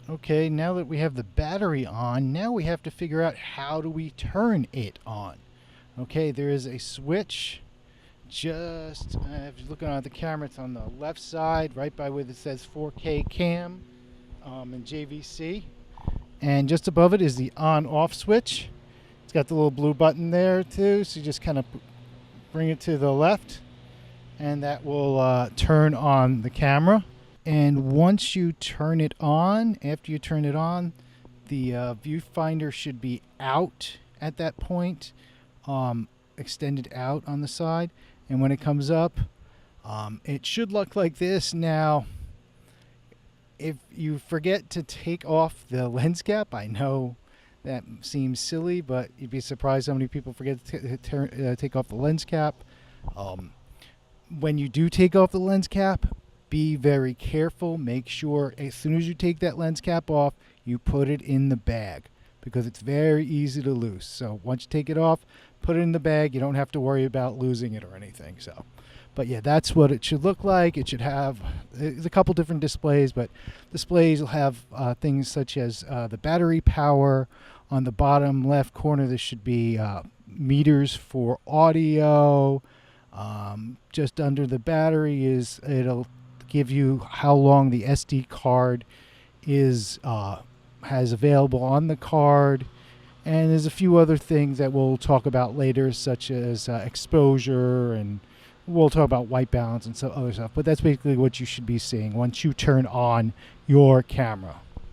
Okay, now that we have the battery on, now we have to figure out how do we turn it on. Okay, there is a switch just, if you're looking at the camera, it's on the left side, right by where it says 4K cam and JVC. And just above it is the on-off switch. It's got the little blue button there too, so you just kind of bring it to the left, and that will turn on the camera. And once you turn it on, after you turn it on, the viewfinder should be out at that point, extended out on the side. And when it comes up, it should look like this. Now, if you forget to take off the lens cap, I know that seems silly, but you'd be surprised how many people forget to take off the lens cap. When you do take off the lens cap, be very careful. Make sure as soon as you take that lens cap off, you put it in the bag, because it's very easy to lose. So once you take it off, put it in the bag. You don't have to worry about losing it or anything. So, but yeah, that's what it should look like. It should have a couple different displays, but displays will have things such as the battery power. On the bottom left corner, there should be meters for audio. Just under the battery it'll give you how long the SD card has available on the card. And there's a few other things that we'll talk about later, such as exposure, and we'll talk about white balance and some other stuff. But that's basically what you should be seeing once you turn on your camera.